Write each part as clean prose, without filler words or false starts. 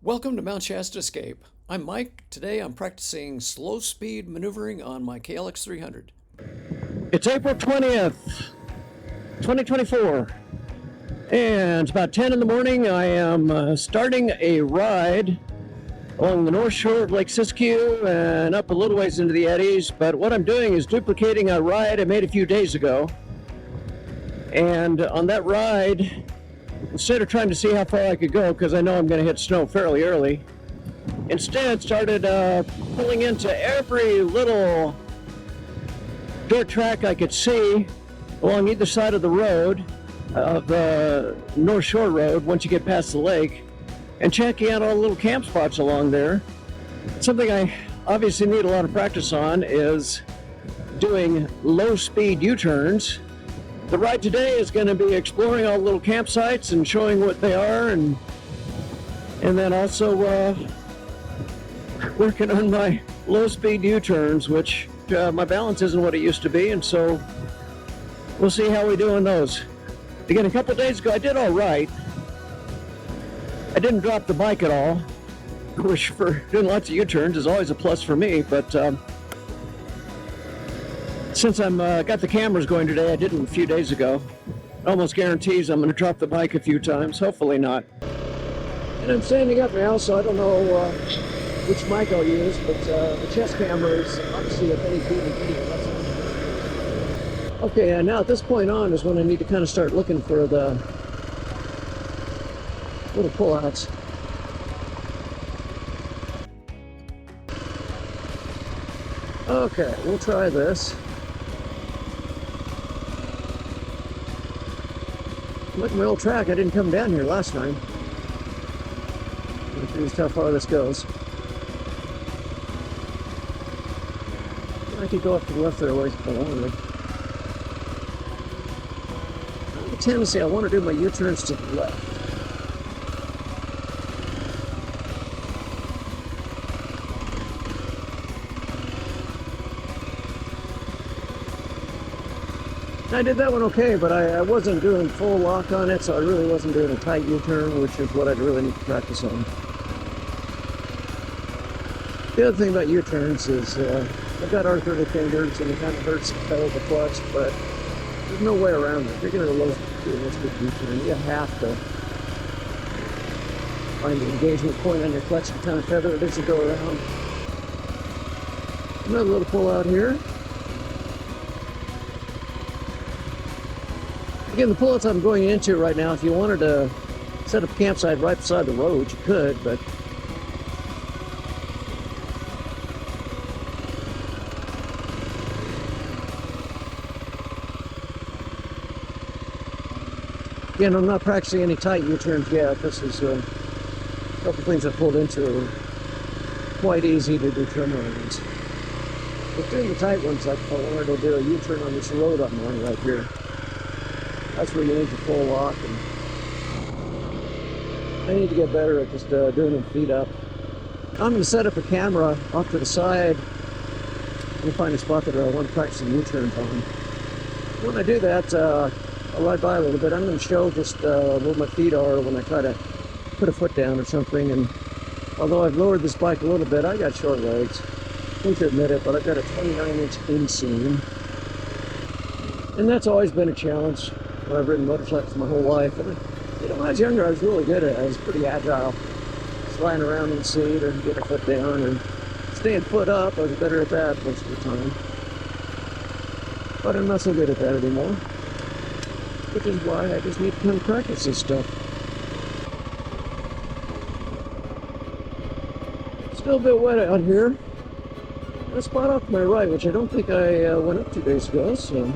Welcome to Mount Shasta Escape. I'm Mike. Today I'm practicing slow speed maneuvering on my KLX 300. It's April 20th, 2024, and it's about 10 in the morning. I am starting a ride along the north shore of Lake Siskiyou and up a little ways into the eddies, but what I'm doing is duplicating a ride I made a few days ago. And on that ride, instead of trying to see how far I could go, because I know I'm going to hit snow fairly early, instead started pulling into every little dirt track I could see along either side of the road, of the North Shore Road, once you get past the lake, and checking out all the little camp spots along there. Something I obviously need a lot of practice on is doing low-speed U-turns. The ride today is going to be exploring all the little campsites and showing what they are, and then also working on my low-speed U-turns, which my balance isn't what it used to be, and so we'll see how we do on those. Again, a couple days ago I did all right. I didn't drop the bike at all, which for doing lots of U-turns is always a plus for me, but since I'm got the cameras going today, I didn't a few days ago. It almost guarantees I'm going to drop the bike a few times, hopefully not. And I'm standing up now, so I don't know which mic I'll use, but the chest camera is obviously a 1080p video. Okay, and now at this point on is when I need to kind of start looking for the little pullouts. Okay, we'll try this. Look at my old track, I didn't come down here last time. Let's see how far this goes. I could go up to the left there a ways along. I have a tendency, I want to do my U-turns to the left. I did that one okay, but I wasn't doing full lock on it, so I really wasn't doing a tight U-turn, which is what I'd really need to practice on. The other thing about U-turns is I've got arthritic fingers and it kind of hurts to pedal the clutch, but there's no way around it. If you're going to do a low-speed U-turn, you have to find the engagement point on your clutch and kind of feather it as you go around. Another little pull out here. Again, the pullouts I'm going into right now, if you wanted to set up a campsite right beside the road, you could, but again, I'm not practicing any tight U-turns yet. This is a couple things I pulled into are quite easy to do trim runs. But doing the tight ones, like if I wanted to do a U-turn on this road I'm on right here, that's where you need to full lock, and I need to get better at just doing them feet up. I'm going to set up a camera off to the side and find a spot that I want to practice some U-turns on. When I do that, I'll ride by a little bit. I'm going to show just where my feet are when I try to put a foot down or something. And although I've lowered this bike a little bit, I got short legs. I hate to admit it, but I've got a 29-inch inseam. And that's always been a challenge. I've ridden motorcycles my whole life, and when I was younger I was really good at it. I was pretty agile, sliding around in the seat or getting a foot down and staying foot up. I was better at that most of the time, but I'm not so good at that anymore, which is why I just need to come practice this stuff. Still a bit wet out here. A spot off to my right, which I don't think I went up 2 days ago, so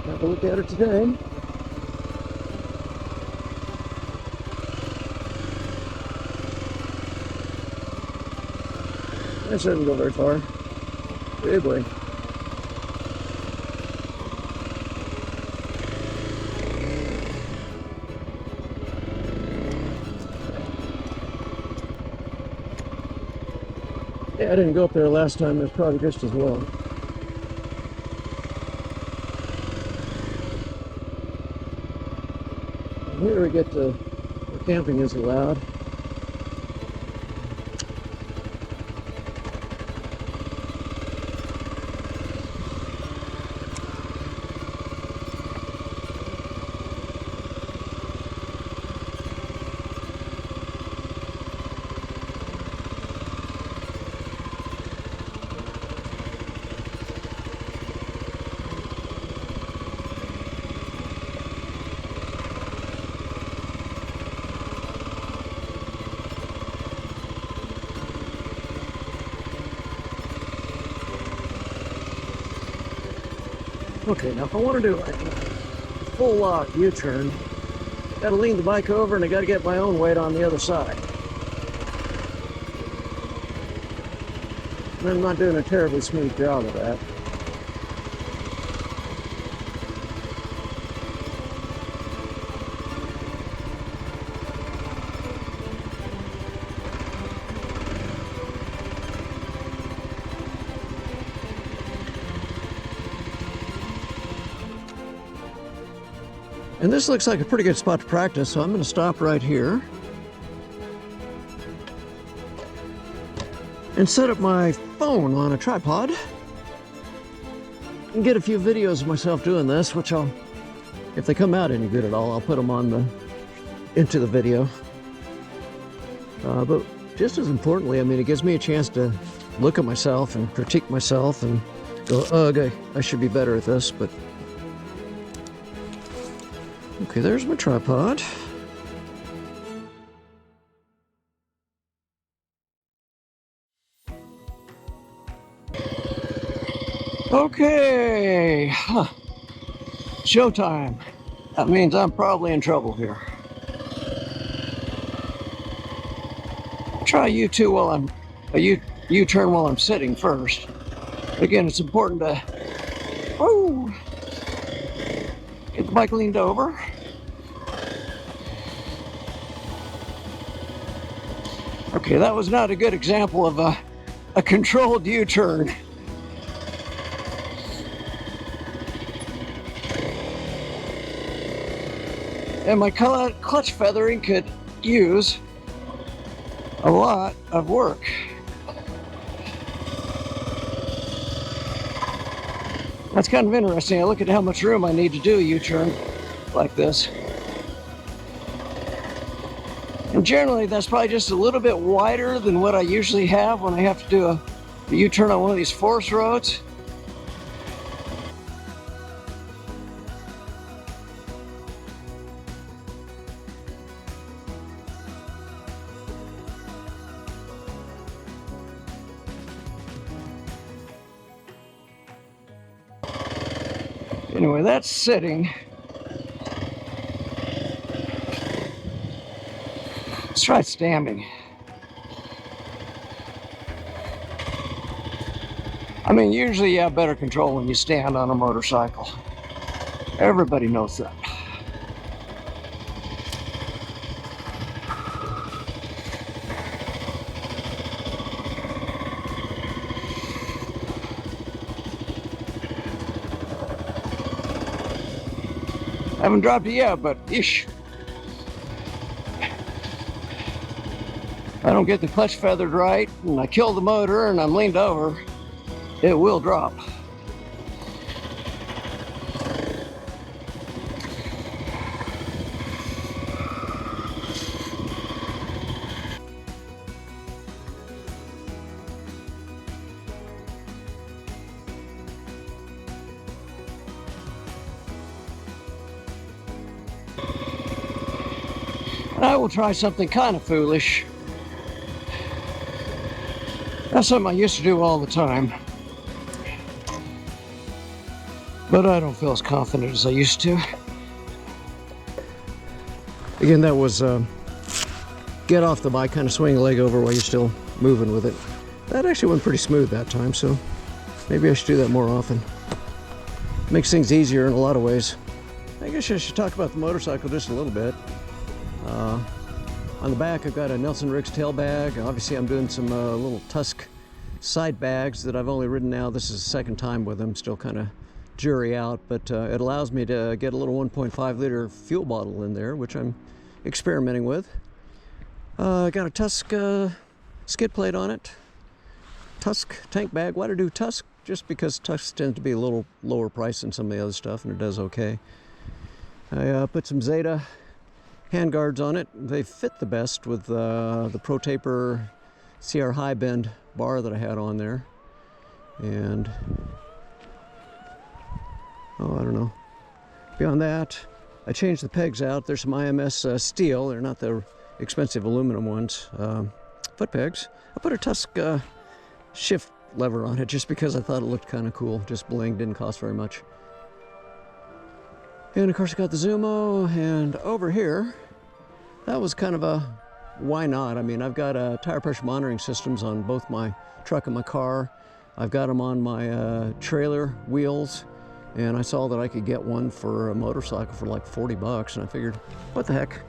have a look at it today. I shouldn't go very far. Hey boy. Yeah, I didn't go up there last time. It was probably just as well. Here we get to where camping is allowed. Okay, now if I want to do like a full lock U-turn, got to lean the bike over and I got to get my own weight on the other side. And I'm not doing a terribly smooth job of that. And this looks like a pretty good spot to practice, so I'm going to stop right here and set up my phone on a tripod and get a few videos of myself doing this, which I'll, if they come out any good at all, I'll put them on into the video. But just as importantly, I mean, it gives me a chance to look at myself and critique myself and go, ugh, I should be better at this, but okay, there's my tripod. Okay, showtime. That means I'm probably in trouble here. Try U2 while I'm U-turn while I'm sitting first. Again, it's important to get the bike leaned over. Okay, that was not a good example of a controlled U-turn. And my clutch feathering could use a lot of work. That's kind of interesting. I look at how much room I need to do a U-turn like this. And generally that's probably just a little bit wider than what I usually have when I have to do a U-turn on one of these forest roads. Anyway, that's sitting. Let's try standing. I mean, usually you have better control when you stand on a motorcycle. Everybody knows that. I haven't dropped it yet, but ish. If I don't get the clutch feathered right and I kill the motor and I'm leaned over, it will drop. And I will try something kind of foolish. That's something I used to do all the time. But I don't feel as confident as I used to. Again, that was get off the bike, kind of swing a leg over while you're still moving with it. That actually went pretty smooth that time, so maybe I should do that more often. Makes things easier in a lot of ways. I guess I should talk about the motorcycle just a little bit. On the back, I've got a Nelson Riggs tail bag. Obviously, I'm doing some little Tusk side bags that I've only ridden now. This is the second time with them, still kind of jury out, but it allows me to get a little 1.5 liter fuel bottle in there, which I'm experimenting with. I got a Tusk skid plate on it. Tusk tank bag. Why do I do Tusk? Just because Tusk tends to be a little lower price than some of the other stuff, and it does okay. I put some Zeta handguards on it. They fit the best with the Pro Taper CR high bend bar that I had on there. And I don't know. Beyond that, I changed the pegs out. There's some IMS steel. They're not the expensive aluminum ones. Foot pegs. I put a Tusk shift lever on it just because I thought it looked kind of cool. Just bling, didn't cost very much. And of course I got the Zumo, and over here, that was kind of a why not? I mean, I've got tire pressure monitoring systems on both my truck and my car. I've got them on my trailer wheels, and I saw that I could get one for a motorcycle for like 40 bucks, and I figured, what the heck?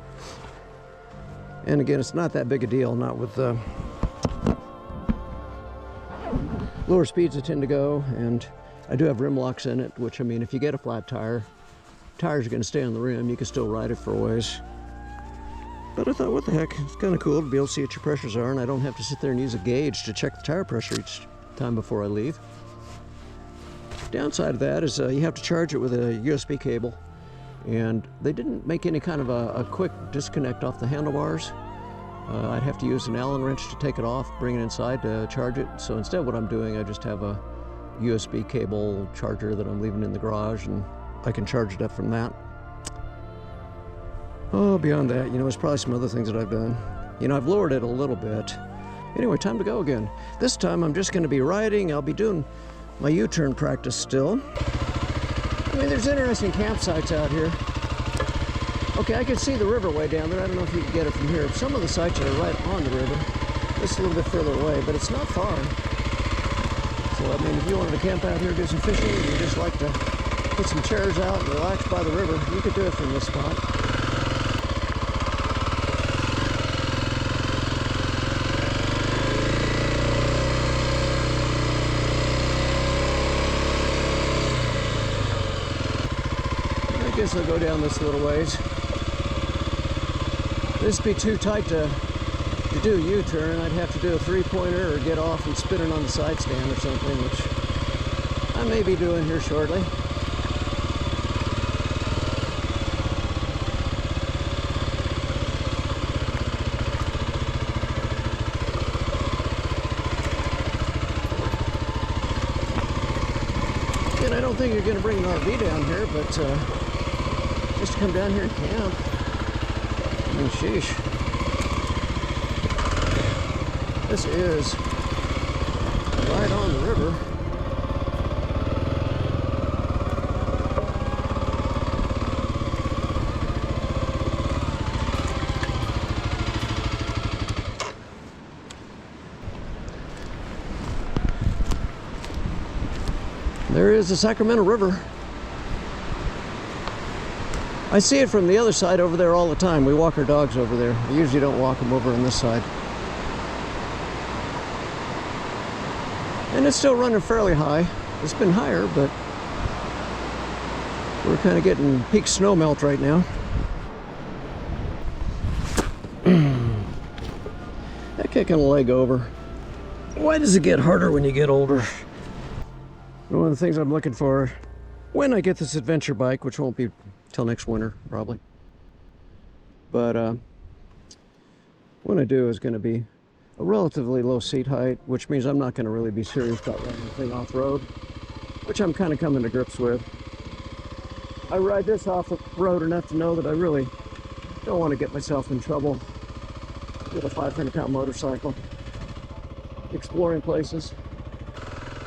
And again, it's not that big a deal, not with lower speeds I tend to go, and I do have rim locks in it, which, I mean, if you get a flat tire, tires are going to stay on the rim. You can still ride it for a ways. But I thought, what the heck, it's kind of cool to be able to see what your pressures are, and I don't have to sit there and use a gauge to check the tire pressure each time before I leave. Downside of that is you have to charge it with a USB cable, and they didn't make any kind of a quick disconnect off the handlebars. I'd have to use an Allen wrench to take it off, bring it inside to charge it. So instead what I'm doing, I just have a USB cable charger that I'm leaving in the garage, and I can charge it up from that. Oh, beyond that, you know, there's probably some other things that I've done. You know, I've lowered it a little bit. Anyway, time to go again. This time I'm just going to be riding. I'll be doing my U-turn practice still. I mean, there's interesting campsites out here. Okay, I can see the river way down there. I don't know if you can get it from here. Some of the sites are right on the river. This is a little bit further away, but it's not far. So, I mean, if you wanted to camp out here, do some fishing, and you just like to put some chairs out and relax by the river, you could do it from this spot. I guess I'll go down this little ways. This would be too tight to do a U-turn. I'd have to do a three-pointer or get off and spin it on the side stand or something, which I may be doing here shortly. And I don't think you're going to bring an RV down here, but just to come down here and camp. I mean, sheesh. This is right on the river. There is the Sacramento River. I see it from the other side over there all the time. We walk our dogs over there. We usually don't walk them over on this side. And it's still running fairly high. It's been higher, but we're kind of getting peak snow melt right now. That kicking a leg over. Why does it get harder when you get older? One of the things I'm looking for when I get this adventure bike, which won't be till next winter probably, but when I do is going to be a relatively low seat height, which means I'm not going to really be serious about running the thing off-road, which I'm kind of coming to grips with. I ride this off-road enough to know that I really don't want to get myself in trouble with a 500-pound motorcycle exploring places.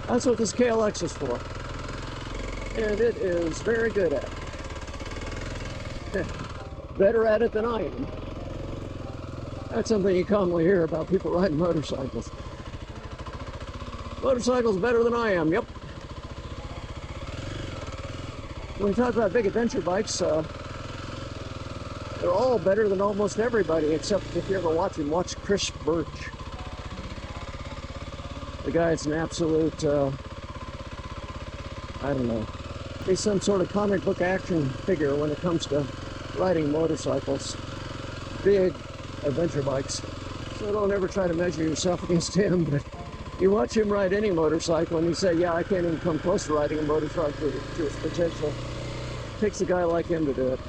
That's what this KLX is for, and it is very good at it. Better at it than I am. That's something you commonly hear about people riding motorcycles. Motorcycles better than I am, yep. When you talk about big adventure bikes, they're all better than almost everybody, except if you ever watch Chris Birch. The guy's an absolute, I don't know, he's some sort of comic book action figure when it comes to riding motorcycles. Big adventure bikes. So don't ever try to measure yourself against him, but you watch him ride any motorcycle and you say, yeah, I can't even come close to riding a motorcycle to its potential. It takes a guy like him to do it.